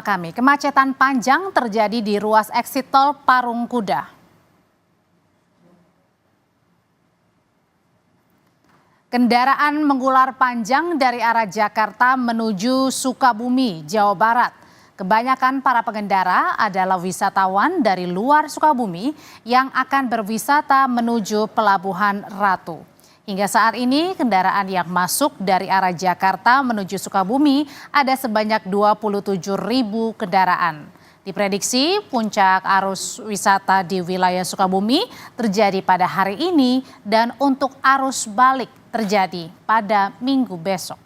Kami, kemacetan panjang terjadi di ruas eksit tol Parung Kuda. Kendaraan mengular panjang dari arah Jakarta menuju Sukabumi, Jawa Barat. Kebanyakan para pengendara adalah wisatawan dari luar Sukabumi yang akan berwisata menuju Pelabuhan Ratu. Hingga saat ini kendaraan yang masuk dari arah Jakarta menuju Sukabumi ada sebanyak 27.000 kendaraan. Diprediksi puncak arus wisata di wilayah Sukabumi terjadi pada hari ini dan untuk arus balik terjadi pada Minggu besok.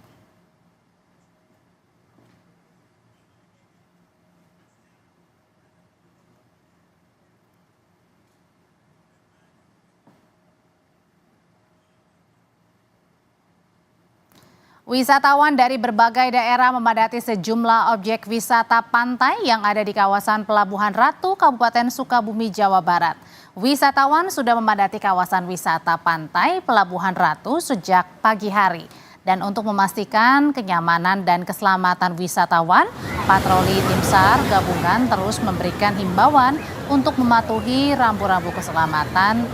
Wisatawan dari berbagai daerah memadati sejumlah objek wisata pantai yang ada di kawasan Pelabuhan Ratu, Kabupaten Sukabumi, Jawa Barat. Wisatawan sudah memadati kawasan wisata pantai Pelabuhan Ratu sejak pagi hari. Dan untuk memastikan kenyamanan dan keselamatan wisatawan, patroli tim SAR gabungan terus memberikan himbauan untuk mematuhi rambu-rambu keselamatan.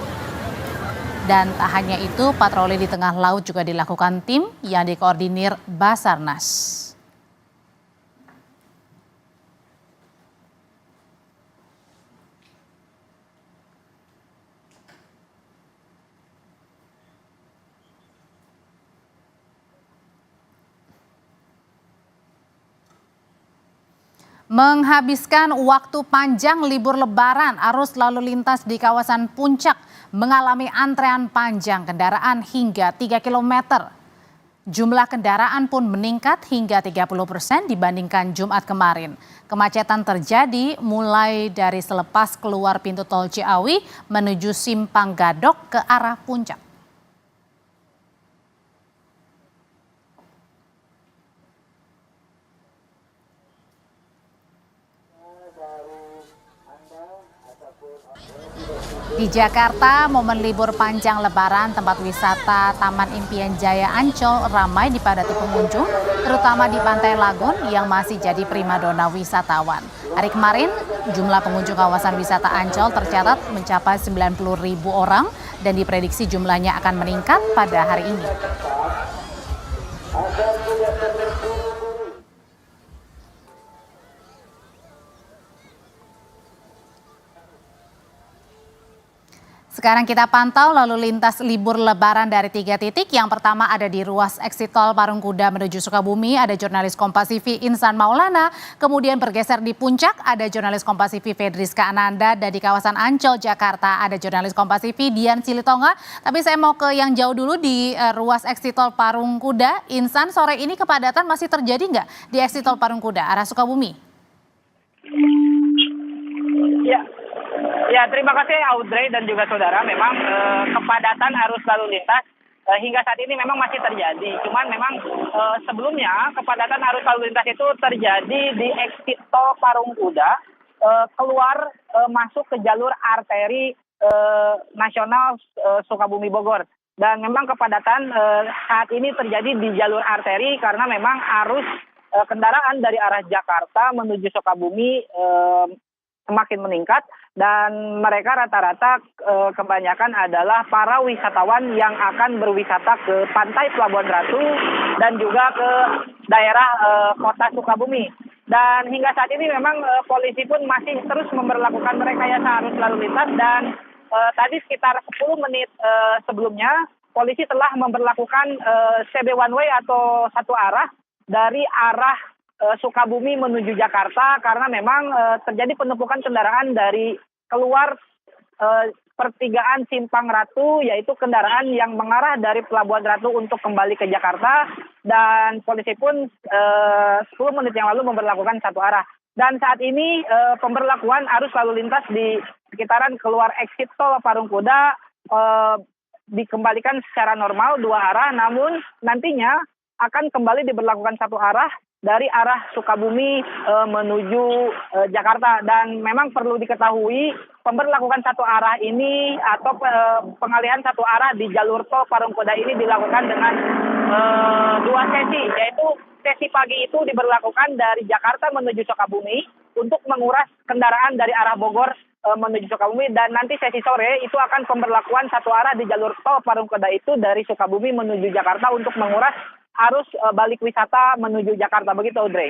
Dan tak hanya itu, patroli di tengah laut juga dilakukan tim yang dikoordinir Basarnas. Menghabiskan waktu panjang libur lebaran, arus lalu lintas di kawasan Puncak mengalami antrean panjang kendaraan hingga 3 km. Jumlah kendaraan pun meningkat hingga 30% dibandingkan Jumat kemarin. Kemacetan terjadi mulai dari selepas keluar pintu tol Ciawi menuju Simpang Gadok ke arah Puncak. Di Jakarta, momen libur panjang lebaran, tempat wisata Taman Impian Jaya Ancol ramai dipadati pengunjung, terutama di Pantai Lagun yang masih jadi primadona wisatawan. Hari kemarin, jumlah pengunjung kawasan wisata Ancol tercatat mencapai 90.000 orang dan diprediksi jumlahnya akan meningkat pada hari ini. Sekarang kita pantau lalu lintas libur lebaran dari 3 titik. Yang pertama ada di ruas eksit tol Parung Kuda menuju Sukabumi, ada jurnalis Kompas TV Insan Maulana. Kemudian bergeser di Puncak, ada jurnalis Kompas TV Fedriska Ananda. Dan di kawasan Ancol, Jakarta, ada jurnalis Kompas TV Dian Silitonga. Tapi saya mau ke yang jauh dulu di ruas eksit tol Parung Kuda. Insan, sore ini kepadatan masih terjadi nggak di eksit tol Parung Kuda, arah Sukabumi? Ya, terima kasih Audrey dan juga saudara. Memang kepadatan arus lalu lintas hingga saat ini memang masih terjadi. Cuman memang sebelumnya kepadatan arus lalu lintas itu terjadi di eksit tol Parung Kuda keluar masuk ke jalur arteri nasional Sukabumi Bogor. Dan memang kepadatan saat ini terjadi di jalur arteri karena memang arus kendaraan dari arah Jakarta menuju Sukabumi semakin meningkat. Dan mereka rata-rata kebanyakan adalah para wisatawan yang akan berwisata ke pantai Pelabuhan Ratu dan juga ke daerah kota Sukabumi. Dan hingga saat ini memang polisi pun masih terus memberlakukan rekayasa arus lalu lintas dan tadi sekitar 10 menit sebelumnya polisi telah memberlakukan CB one way atau satu arah dari arah Sukabumi menuju Jakarta karena memang terjadi penumpukan kendaraan dari keluar pertigaan Simpang Ratu, yaitu kendaraan yang mengarah dari Pelabuhan Ratu untuk kembali ke Jakarta, dan polisi pun 10 menit yang lalu memberlakukan satu arah. Dan saat ini pemberlakuan arus lalu lintas di sekitaran keluar eksit tol Parung Kuda dikembalikan secara normal 2 arah, namun nantinya akan kembali diberlakukan satu arah dari arah Sukabumi menuju Jakarta. Dan memang perlu diketahui pemberlakukan satu arah ini atau pengalihan satu arah di jalur tol Parung Kuda ini dilakukan dengan 2 sesi, yaitu sesi pagi itu diberlakukan dari Jakarta menuju Sukabumi untuk menguras kendaraan dari arah Bogor menuju Sukabumi, dan nanti sesi sore itu akan pemberlakuan satu arah di jalur tol Parung Kuda itu dari Sukabumi menuju Jakarta untuk menguras arus balik wisata menuju Jakarta. Begitu, Audrey.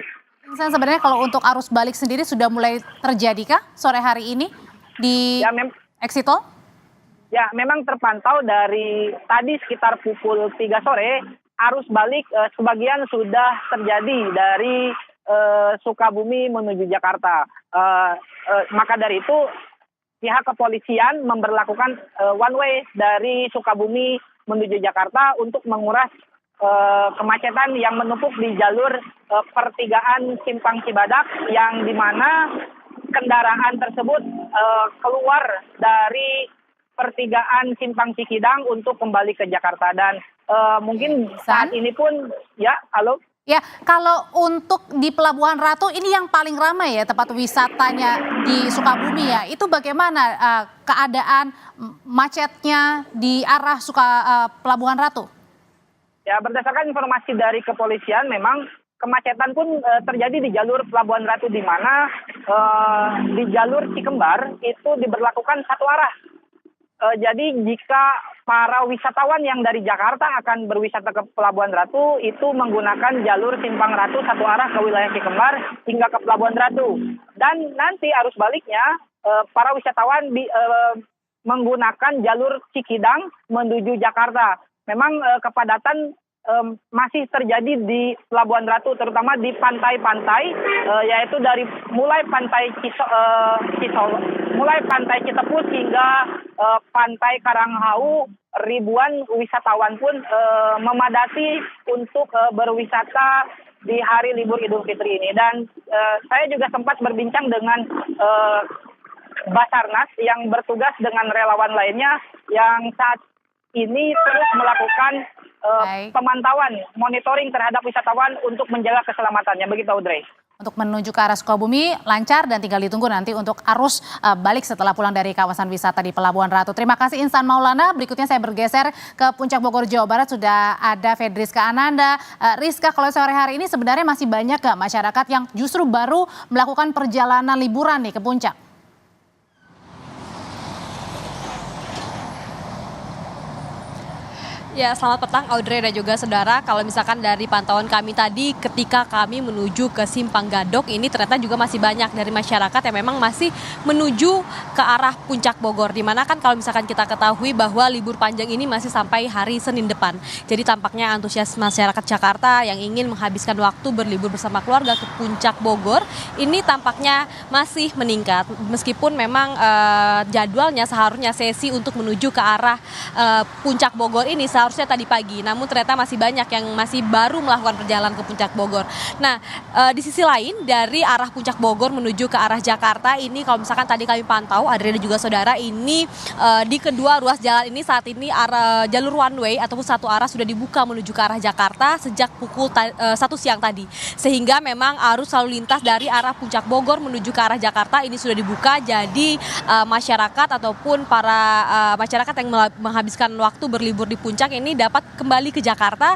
Sebenarnya kalau untuk arus balik sendiri sudah mulai terjadi kah sore hari ini di exit tol? Ya, memang terpantau dari tadi sekitar pukul 3 sore, arus balik sebagian sudah terjadi dari Sukabumi menuju Jakarta. Maka dari itu pihak kepolisian memberlakukan one way dari Sukabumi menuju Jakarta untuk menguras kemacetan yang menumpuk di jalur pertigaan Simpang Cibadak, yang dimana kendaraan tersebut keluar dari pertigaan Simpang Cikidang untuk kembali ke Jakarta. Dan mungkin saat ini pun, ya, halo? Ya, kalau untuk di Pelabuhan Ratu ini yang paling ramai ya tempat wisatanya di Sukabumi ya. Itu bagaimana keadaan macetnya di arah Pelabuhan Ratu? Ya, berdasarkan informasi dari kepolisian memang kemacetan pun terjadi di jalur Pelabuhan Ratu, di mana di jalur Cikembar itu diberlakukan satu arah. Jadi jika para wisatawan yang dari Jakarta akan berwisata ke Pelabuhan Ratu itu menggunakan jalur Simpang Ratu satu arah ke wilayah Cikembar hingga ke Pelabuhan Ratu. Dan nanti arus baliknya para wisatawan menggunakan jalur Cikidang menuju Jakarta. Memang kepadatan masih terjadi di Pelabuhan Ratu, terutama di pantai-pantai, yaitu dari mulai pantai Citepus hingga pantai Karanghau. Ribuan wisatawan pun memadati untuk berwisata di hari libur Idul Fitri ini. Dan saya juga sempat berbincang dengan Basarnas yang bertugas dengan relawan lainnya yang saat ini terus melakukan pemantauan, monitoring terhadap wisatawan untuk menjaga keselamatannya. Begitu, Audrey. Untuk menuju ke arah Sukabumi lancar dan tinggal ditunggu nanti untuk arus balik setelah pulang dari kawasan wisata di Pelabuhan Ratu. Terima kasih Insan Maulana. Berikutnya saya bergeser ke Puncak Bogor, Jawa Barat. Sudah ada Fedriska Ananda. Rizka, kalau sore hari ini sebenarnya masih banyak nggak masyarakat yang justru baru melakukan perjalanan liburan nih ke Puncak? Ya, selamat petang Audrey dan juga saudara. Kalau misalkan dari pantauan kami tadi ketika kami menuju ke Simpang Gadok ini ternyata juga masih banyak dari masyarakat yang memang masih menuju ke arah Puncak Bogor. Dimana kan kalau misalkan kita ketahui bahwa libur panjang ini masih sampai hari Senin depan. Jadi tampaknya antusias masyarakat Jakarta yang ingin menghabiskan waktu berlibur bersama keluarga ke Puncak Bogor ini tampaknya masih meningkat. Meskipun memang jadwalnya seharusnya sesi untuk menuju ke arah Puncak Bogor ini seharusnya tadi pagi, namun ternyata masih banyak yang masih baru melakukan perjalanan ke Puncak Bogor. Nah, di sisi lain dari arah Puncak Bogor menuju ke arah Jakarta ini kalau misalkan tadi kami pantau, Adria dan juga saudara, ini di kedua ruas jalan ini saat ini jalur one way ataupun satu arah sudah dibuka menuju ke arah Jakarta sejak pukul 1 siang tadi. Sehingga memang arus lalu lintas dari arah Puncak Bogor menuju ke arah Jakarta ini sudah dibuka, jadi masyarakat ataupun para masyarakat yang menghabiskan waktu berlibur di Puncak ini dapat kembali ke Jakarta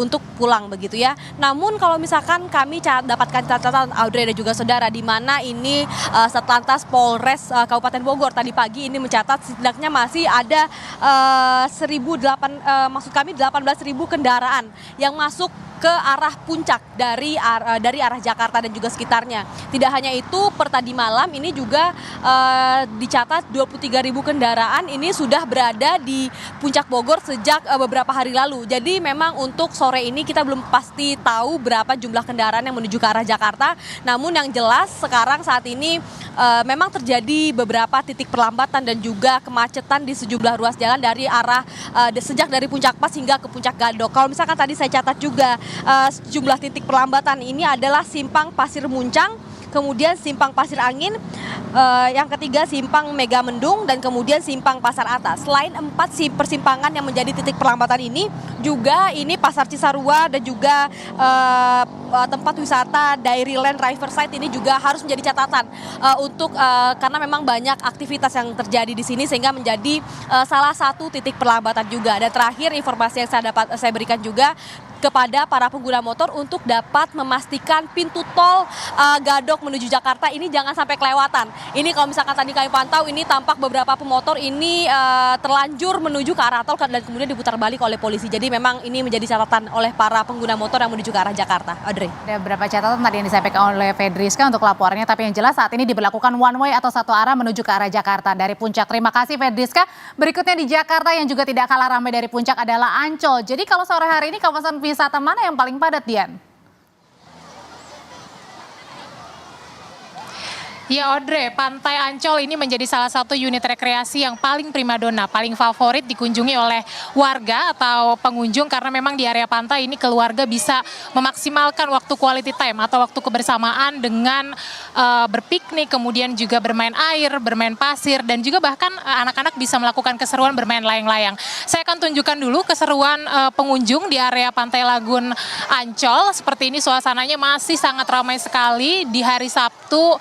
untuk pulang begitu ya. Namun kalau misalkan kami dapatkan catatan Audrey dan juga saudara, di mana ini Satlantas Polres Kabupaten Bogor tadi pagi ini mencatat setidaknya masih ada 18.000 kendaraan yang masuk ke arah puncak dari arah Jakarta dan juga sekitarnya. Tidak hanya itu, per tadi malam ini juga dicatat 23.000 kendaraan ini sudah berada di Puncak Bogor sejak beberapa hari lalu. Jadi memang untuk sore ini kita belum pasti tahu berapa jumlah kendaraan yang menuju ke arah Jakarta. Namun yang jelas sekarang saat ini memang terjadi beberapa titik perlambatan dan juga kemacetan di sejumlah ruas jalan dari arah sejak dari Puncak Pas hingga ke Puncak Gadok. Kalau misalkan tadi saya catat juga sejumlah titik perlambatan ini adalah Simpang Pasir Muncang, kemudian Simpang Pasir Angin, yang ketiga Simpang Mega Mendung, dan kemudian Simpang Pasar Atas. Selain 4 persimpangan yang menjadi titik perlambatan ini, juga ini Pasar Cisarua dan juga tempat wisata Dairyland Riverside ini juga harus menjadi catatan untuk karena memang banyak aktivitas yang terjadi di sini sehingga menjadi salah satu titik perlambatan juga. Dan terakhir informasi yang saya berikan juga, kepada para pengguna motor untuk dapat memastikan pintu tol Gadok menuju Jakarta ini jangan sampai kelewatan. Ini kalau misalkan tadi kami pantau, ini tampak beberapa pemotor ini terlanjur menuju ke arah tol dan kemudian diputar balik oleh polisi. Jadi memang ini menjadi catatan oleh para pengguna motor yang menuju ke arah Jakarta. Audrey. Ada beberapa catatan tadi yang disampaikan oleh Fedriska untuk laporannya, tapi yang jelas saat ini diberlakukan one way atau satu arah menuju ke arah Jakarta dari Puncak. Terima kasih Fedriska. Berikutnya di Jakarta yang juga tidak kalah ramai dari Puncak adalah Ancol. Jadi kalau sore hari ini kawasan wisata mana yang paling padat, Dian? Ya Audrey, Pantai Ancol ini menjadi salah satu unit rekreasi yang paling primadona, paling favorit dikunjungi oleh warga atau pengunjung karena memang di area pantai ini keluarga bisa memaksimalkan waktu quality time atau waktu kebersamaan dengan berpiknik, kemudian juga bermain air, bermain pasir, dan juga bahkan anak-anak bisa melakukan keseruan bermain layang-layang. Saya akan tunjukkan dulu keseruan pengunjung di area Pantai Lagun Ancol. Seperti ini suasananya masih sangat ramai sekali di hari Sabtu.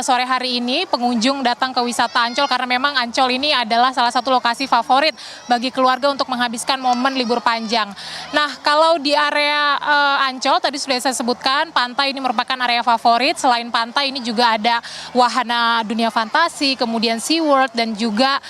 Sore hari ini pengunjung datang ke wisata Ancol karena memang Ancol ini adalah salah satu lokasi favorit bagi keluarga untuk menghabiskan momen libur panjang. Nah, kalau di area Ancol tadi sudah saya sebutkan, pantai ini merupakan area favorit. Selain pantai ini juga ada wahana dunia fantasi, kemudian SeaWorld dan juga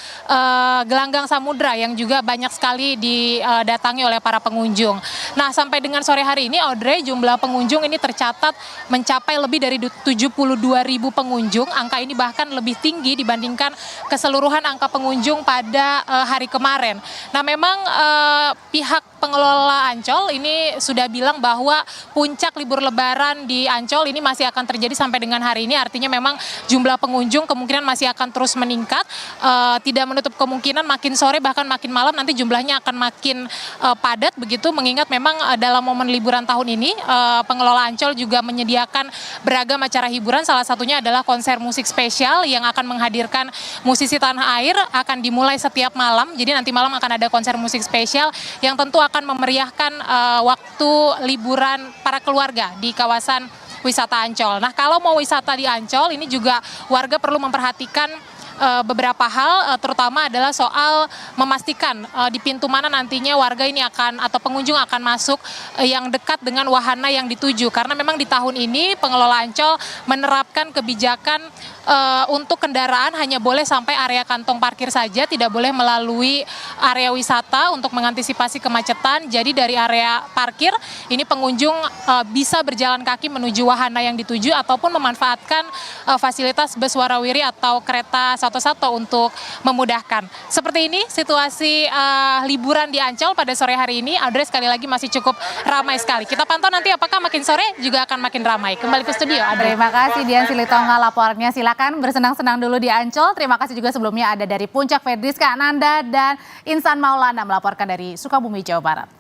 gelanggang samudra yang juga banyak sekali didatangi oleh para pengunjung. Nah, sampai dengan sore hari ini Audrey, jumlah pengunjung ini tercatat mencapai lebih dari 72.000 pengunjung. Angka ini bahkan lebih tinggi dibandingkan keseluruhan angka pengunjung pada hari kemarin. Nah, memang pihak pengelola Ancol ini sudah bilang bahwa puncak libur lebaran di Ancol ini masih akan terjadi sampai dengan hari ini. Artinya memang jumlah pengunjung kemungkinan masih akan terus meningkat. Tidak menutup kemungkinan makin sore bahkan makin malam nanti jumlahnya akan makin padat begitu, mengingat memang dalam momen liburan tahun ini pengelola Ancol juga menyediakan beragam acara hiburan. Salah satunya adalah konser musik spesial yang akan menghadirkan musisi tanah air, akan dimulai setiap malam. Jadi nanti malam akan ada konser musik spesial yang tentu akan memeriahkan waktu liburan para keluarga di kawasan wisata Ancol. Nah, kalau mau wisata di Ancol ini juga warga perlu memperhatikan beberapa hal, terutama adalah soal memastikan di pintu mana nantinya warga ini akan atau pengunjung akan masuk yang dekat dengan wahana yang dituju. Karena memang di tahun ini pengelola Ancol menerapkan kebijakan untuk kendaraan hanya boleh sampai area kantong parkir saja, tidak boleh melalui area wisata untuk mengantisipasi kemacetan. Jadi dari area parkir ini pengunjung bisa berjalan kaki menuju wahana yang dituju ataupun memanfaatkan fasilitas bus warawiri atau kereta satu-satu untuk memudahkan. Seperti ini situasi liburan di Ancol pada sore hari ini. Audrey, sekali lagi masih cukup ramai sekali. Kita pantau nanti apakah makin sore juga akan makin ramai. Kembali ke studio, Audrey. Terima kasih Dian Silitonga laporannya. Silakan bersenang-senang dulu di Ancol. Terima kasih juga sebelumnya ada dari Puncak Fedriska Ananda dan Insan Maulana melaporkan dari Sukabumi, Jawa Barat.